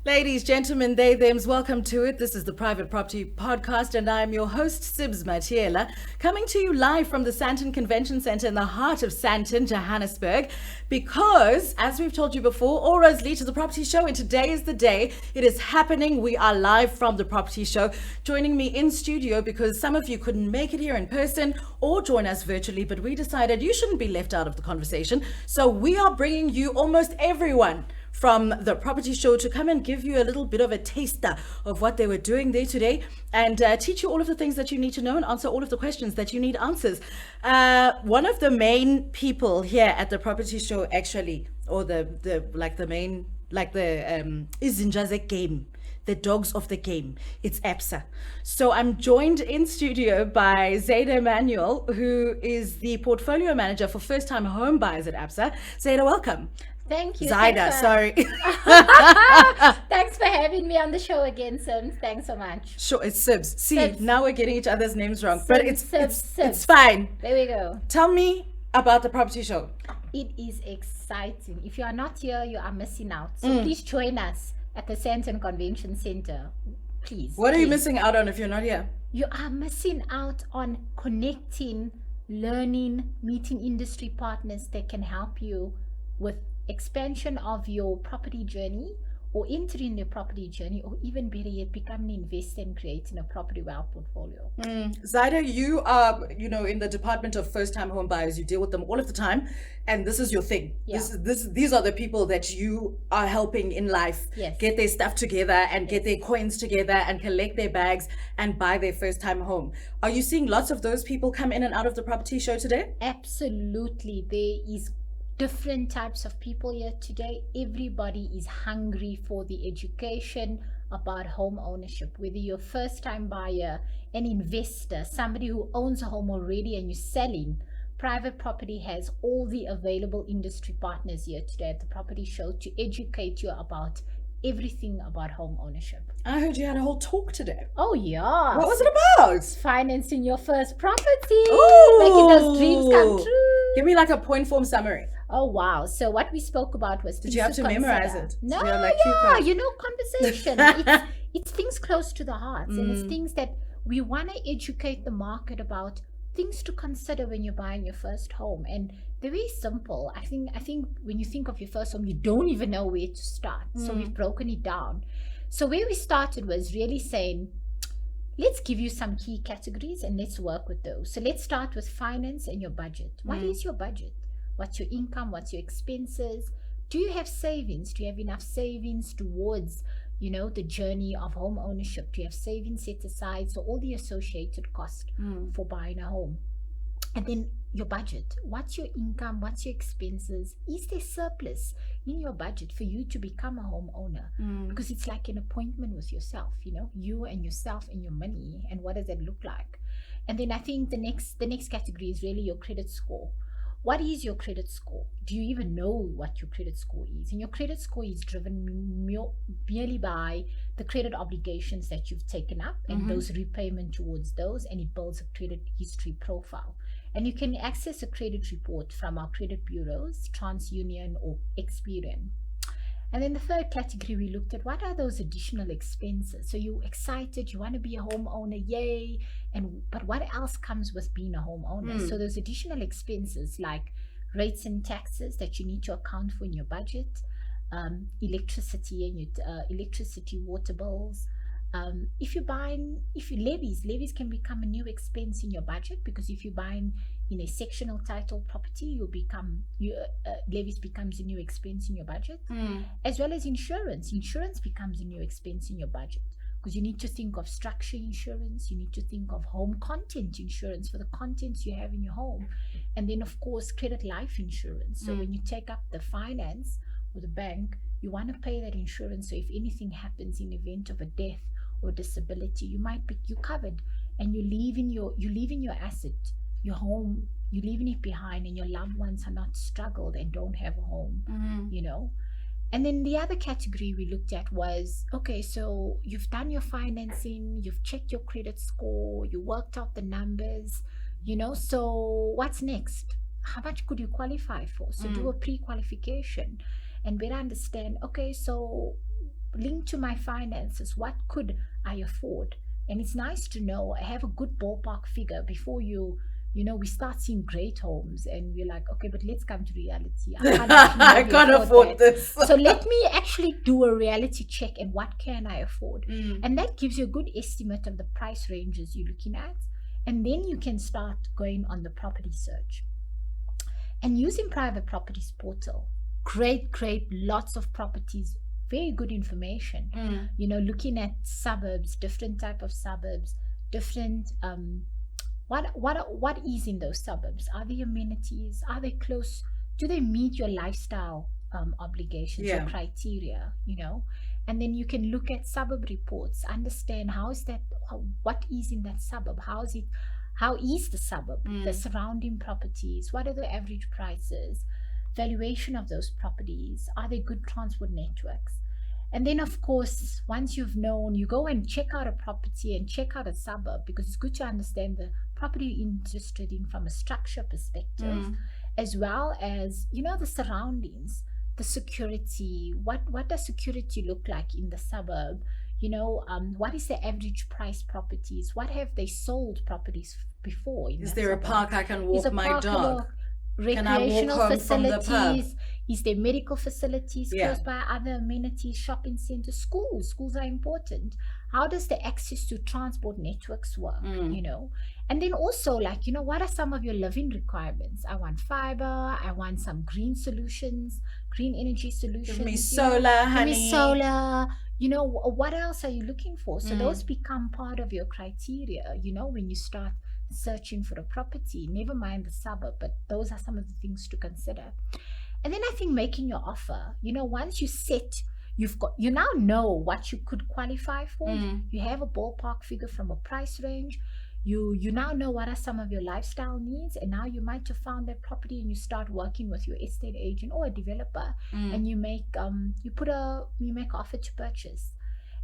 Ladies, gentlemen, they, thems, welcome to it. This is the Private Property Podcast, and I'm your host, Sibs Matiela, coming to you live from the Sandton Convention Centre in the heart of Sandton, Johannesburg, because, as we've told you before, all roads lead to the property show, and today is the day. It is happening. We are live from the property show. Joining me in studio, because some of you couldn't make it here in person or join us virtually, but we decided you shouldn't be left out of the conversation, so we are bringing you almost everyone from the property show to come and give you a little bit of a taster of what they were doing there today, and teach you all of the things that you need to know and answer all of the questions that you need answers. One of the main people here at the property show, actually, or the main Izinja's game, the dogs of the game, it's Absa. So I'm joined in studio by Zydah Manuel, who is the portfolio manager for first-time home buyers at Absa. Zydah, welcome. Thank you. Zydah, sorry. Thanks for having me on the show again, Sims. Thanks so much. Sure, it's Sibs. See, Sibs. now we're getting each other's names wrong, Sibs, but it's Sibs. fine. There we go. Tell me about the property show. It is exciting. If you are not here, you are missing out. So please join us at the Sandton Convention Centre. Please. What are you missing out on if you're not here? You are missing out on connecting, learning, meeting industry partners that can help you with expansion of your property journey, or entering the property journey, or even better yet, becoming an investor and creating a property wealth portfolio. Zydah, you are, in the department of first-time home buyers. You deal with them all of the time, and this is your thing. Yeah. These are the people that you are helping in life Yes. get their stuff together and get their coins together and collect their bags and buy their first-time home. Are you seeing lots of those people come in and out of the property show today? Absolutely. There is different types of people here today. Everybody is hungry for the education about home ownership, whether you're a first-time buyer, an investor, somebody who owns a home already and you're selling. Private Property has all the available industry partners here today at the property show to educate you about everything about home ownership. I heard you had a whole talk today. Oh yeah. What was it about? Financing your first property. Ooh. Making those dreams come true. Give me like a point form summary. Oh wow. So what we spoke about was, Did you have to memorize it? No, Did you have, like, cue yeah, cards? conversation. it's things close to the heart, and it's Mm. things that we want to educate the market about, things to consider when you're buying your first home. And they're very simple. I think when you think of your first home, you don't even know where to start. So we've broken it down. So where we started was really saying, let's give you some key categories and let's work with those. So let's start with finance and your budget. What is your budget? What's your income? What's your expenses? Do you have savings? Do you have enough savings towards, the journey of home ownership? Do you have savings set aside? So all the associated cost for buying a home. And then your budget. What's your income? What's your expenses? Is there surplus in your budget for you to become a homeowner? Because it's like an appointment with yourself, you and yourself and your money. And what does that look like? And then I think the next category is really your credit score. What is your credit score? Do you even know what your credit score is? And your credit score is driven merely by the credit obligations that you've taken up and those repayment towards those, and it builds a credit history profile. And you can access a credit report from our credit bureaus, TransUnion or Experian. And then the third category we looked at, what are those additional expenses? So you're excited, you want to be a homeowner, yay. But what else comes with being a homeowner? So those additional expenses like rates and taxes that you need to account for in your budget, electricity and your electricity, water bills. Levies can become a new expense in your budget, because if you're buying in a sectional title property, levies becomes a new expense in your budget, as well as insurance. Insurance becomes a new expense in your budget, because you need to think of structure insurance, you need to think of home content insurance for the contents you have in your home, and then of course credit life insurance. So when you take up the finance or the bank, you want to pay that insurance, so if anything happens in event of a death or disability, you're covered, and you leave in your asset, your home, you're leaving it behind, and your loved ones are not struggled and don't have a home. And then the other category we looked at was, okay, so you've done your financing, you've checked your credit score, you worked out the numbers, so what's next? How much could you qualify for? So do a pre-qualification and better understand, okay, so linked to my finances, what could I afford? And it's nice to know, I have a good ballpark figure before we start seeing great homes and we're like, okay, but let's come to reality. I can't afford this. So let me actually do a reality check and what can I afford? Mm. And that gives you a good estimate of the price ranges you're looking at. And then you can start going on the property search. And using Private Properties Portal, great, lots of properties, very good information. Looking at suburbs, different type of suburbs, different what is in those suburbs? Are there amenities? Are they close? Do they meet your lifestyle obligations, your criteria? And then you can look at suburb reports, understand what is in that suburb, how is the suburb, the surrounding properties, what are the average prices, valuation of those properties, are there good transport networks? And then, of course, once you've known, you go and check out a property and check out a suburb, because it's good to understand the property you're interested in from a structure perspective, as well as, the surroundings, the security. What does security look like in the suburb? What is the average price properties? What have they sold properties before? Is there a park I can walk my dog? Recreational facilities? Is there medical facilities close by? Other amenities, shopping centers, schools? Schools are important. How does the access to transport networks work? And then also, what are some of your living requirements? I want fiber. I want some green solutions, green energy solutions. Give me solar, honey. Give me solar. What else are you looking for? So those become part of your criteria, when you start searching for a property. Never mind the suburb, but those are some of the things to consider. And then I think making your offer, once you set, you now know what you could qualify for. You have a ballpark figure from a price range. You now know what are some of your lifestyle needs, and now you might have found that property and you start working with your estate agent or a developer, and you make offer to purchase.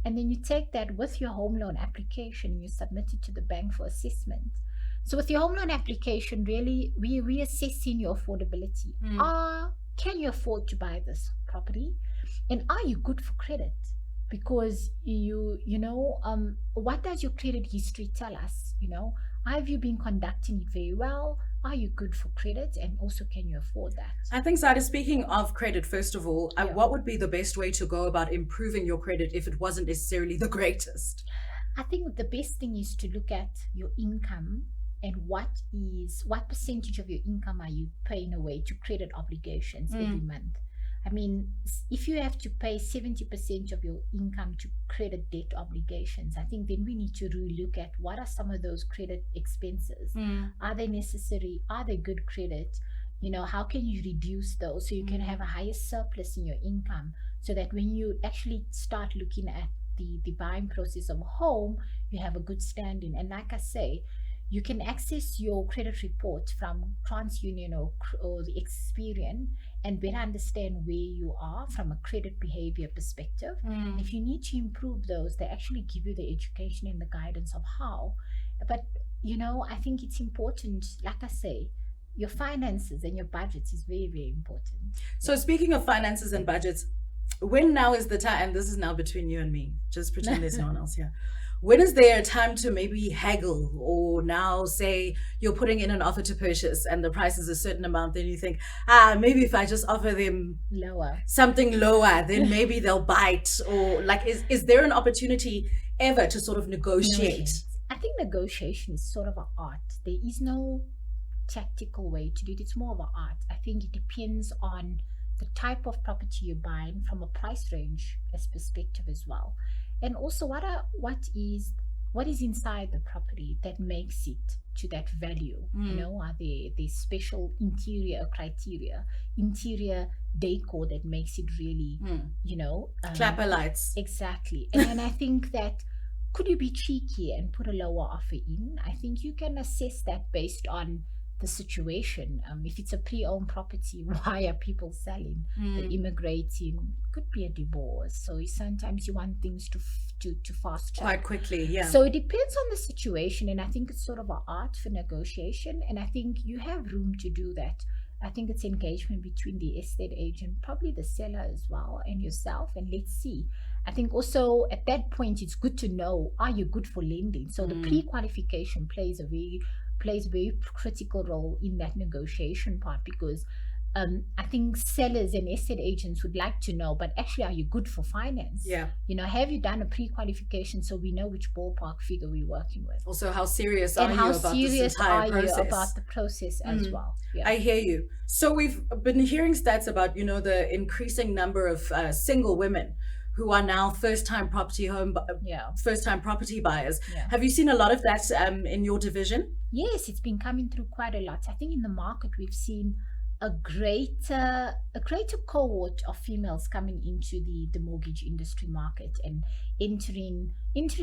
And then you take that with your home loan application and you submit it to the bank for assessment. So with your home loan application, really, we're reassessing your affordability. Can you afford to buy this property? And are you good for credit? Because what does your credit history tell us? Have you been conducting it very well? Are you good for credit? And also, can you afford that? I think, Zydah, speaking of credit, first of all, what would be the best way to go about improving your credit if it wasn't necessarily the greatest? I think the best thing is to look at your income and what percentage of your income are you paying away to credit obligations every month. I mean, if you have to pay 70% of your income to credit debt obligations, I think then we need to really look at what are some of those credit expenses. Are they necessary? Are they good credit? How can you reduce those so you can have a higher surplus in your income, so that when you actually start looking at the buying process of a home, you have a good standing. And like I say, you can access your credit report from TransUnion or the Experian and better understand where you are from a credit behavior perspective. If you need to improve those, they actually give you the education and the guidance of how. But, I think it's important, like I say, your finances and your budgets is very, very important. So speaking of finances and budgets, when now is the time, and this is now between you and me, just pretend there's no one else here. When is there a time to maybe haggle, or now say you're putting in an offer to purchase and the price is a certain amount, then you think, maybe if I just offer them something lower, then maybe they'll bite? Or is there an opportunity ever to sort of negotiate? I think negotiation is sort of an art. There is no tactical way to do it. It's more of an art. I think it depends on the type of property you're buying from a price range as perspective as well. And also what is inside the property that makes it to that value? Are there special interior criteria, interior decor that makes it really, clapper lights. Exactly. And I think that, could you be cheeky and put a lower offer in? I think you can assess that based on the situation. If it's a pre-owned property, why are people selling? They're immigrating, could be a divorce, so sometimes you want things to fast track quite quickly. So it depends on the situation, and I think it's sort of an art for negotiation, and I think you have room to do that. I think it's engagement between the estate agent, probably the seller as well, and yourself, and let's see. I think also at that point, it's good to know, are you good for lending? So the pre-qualification plays a very critical role in that negotiation part, because I think sellers and estate agents would like to know, but actually, are you good for finance? Yeah. Have you done a pre-qualification so we know which ballpark figure we're working with? Also, how serious are you about this entire process? The process as well? Yeah. I hear you. So we've been hearing stats about, the increasing number of single women who are now first-time property buyers. Yeah. Have you seen a lot of that in your division? Yes, it's been coming through quite a lot. I think in the market we've seen a greater cohort of females coming into the mortgage industry market and entering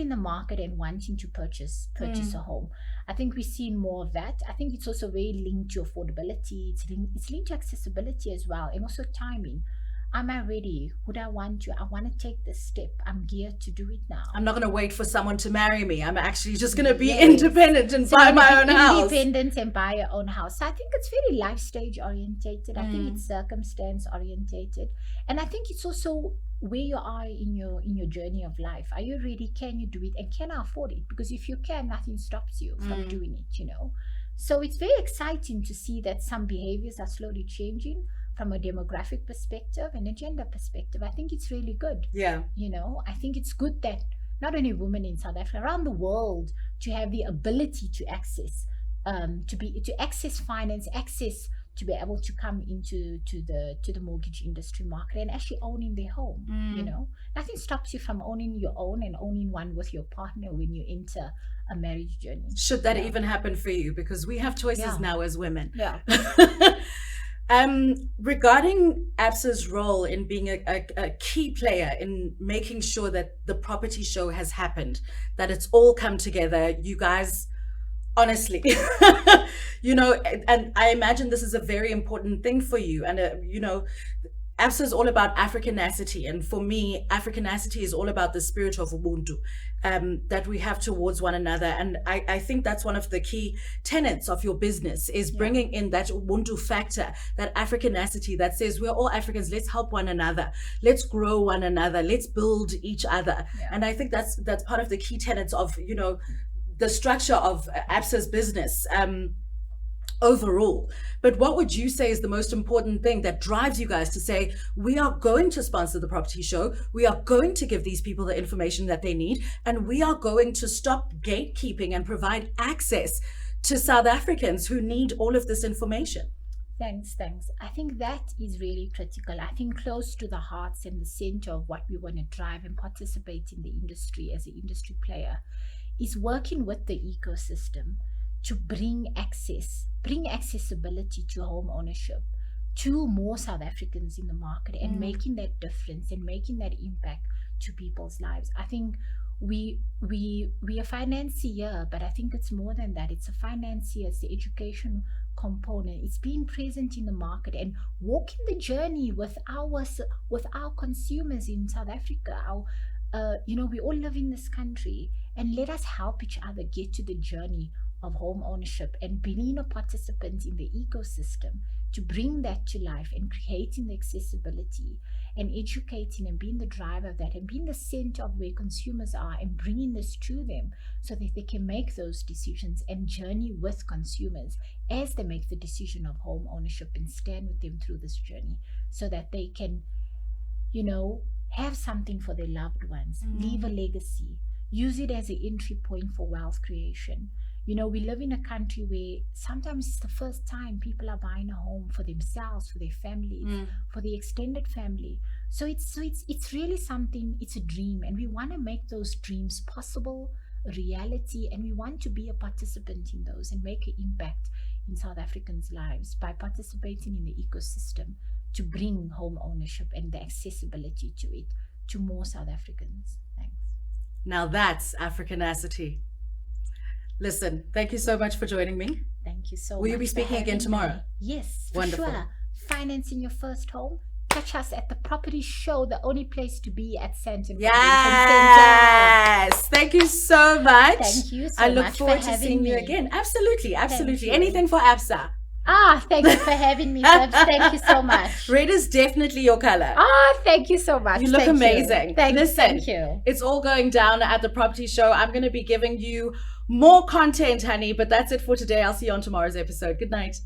the market and wanting to purchase a home. I think we've seen more of that. I think it's also very linked to affordability. It's linked to accessibility as well, and also timing. Am I ready? Would I want to? I want to take this step. I'm geared to do it now. I'm not going to wait for someone to marry me. I'm actually just going to be independent and buy my own house. Independent and buy your own house. So I think it's very life stage orientated. I think it's circumstance orientated, and I think it's also where you are in your journey of life. Are you ready? Can you do it? And can I afford it? Because if you can, nothing stops you from doing it. So it's very exciting to see that some behaviors are slowly changing. From a demographic perspective and a gender perspective, I think it's really good. Yeah. I think it's good that not only women in South Africa, around the world, to have the ability to access, to access finance, to be able to come into the mortgage industry market and actually owning their home. Nothing stops you from owning your own and owning one with your partner when you enter a marriage journey. Should that even happen for you? Because we have choices now as women. Yeah. Regarding Absa's role in being a key player in making sure that the property show has happened, that it's all come together, you guys, honestly, and I imagine this is a very important thing for you. And, Absa is all about Africanacity. And for me, Africanacity is all about the spirit of Ubuntu that we have towards one another. And I think that's one of the key tenets of your business is bringing in that Ubuntu factor, that Africanacity that says we're all Africans. Let's help one another. Let's grow one another. Let's build each other. Yeah. And I think that's part of the key tenets of, the structure of Absa's business. Overall. But what would you say is the most important thing that drives you guys to say, we are going to sponsor the property show, we are going to give these people the information that they need, and we are going to stop gatekeeping and provide access to South Africans who need all of this information? Thanks. I think that is really critical. I think close to the hearts and the center of what we want to drive and participate in the industry as an industry player is working with the ecosystem to bring accessibility to home ownership to more South Africans in the market and making that difference and making that impact to people's lives. I think we are financier, but I think it's more than that. It's a financier, it's the education component. It's being present in the market and walking the journey with our consumers in South Africa. We all live in this country, and let us help each other get to the journey of home ownership and being a participant in the ecosystem to bring that to life and creating the accessibility and educating and being the driver of that and being the center of where consumers are and bringing this to them so that they can make those decisions and journey with consumers as they make the decision of home ownership and stand with them through this journey so that they can, have something for their loved ones, leave a legacy, use it as an entry point for wealth creation. We live in a country where sometimes it's the first time people are buying a home for themselves, for their families, for the extended family. So it's really something, it's a dream, and we want to make those dreams possible, a reality, and we want to be a participant in those and make an impact in South Africans' lives by participating in the ecosystem to bring home ownership and the accessibility to it to more South Africans. Thanks. Now that's Africanacity. Listen, thank you so much for joining me. Thank you so much. Will you be speaking again tomorrow? Me. Yes, for Wonderful. Sure. Financing your first home. Catch us at the property show, the only place to be at Sandton. Yes. Thank you so much. Thank you so much. I look forward to seeing you again. Absolutely. Anything for Absa. Thank you for having me, Sibs. Thank you so much. Red is definitely your color. Thank you so much. You look Thank amazing. You. Listen, thank you. It's all going down at the property show. I'm going to be giving you more content, honey, but that's it for today. I'll see you on tomorrow's episode. Good night.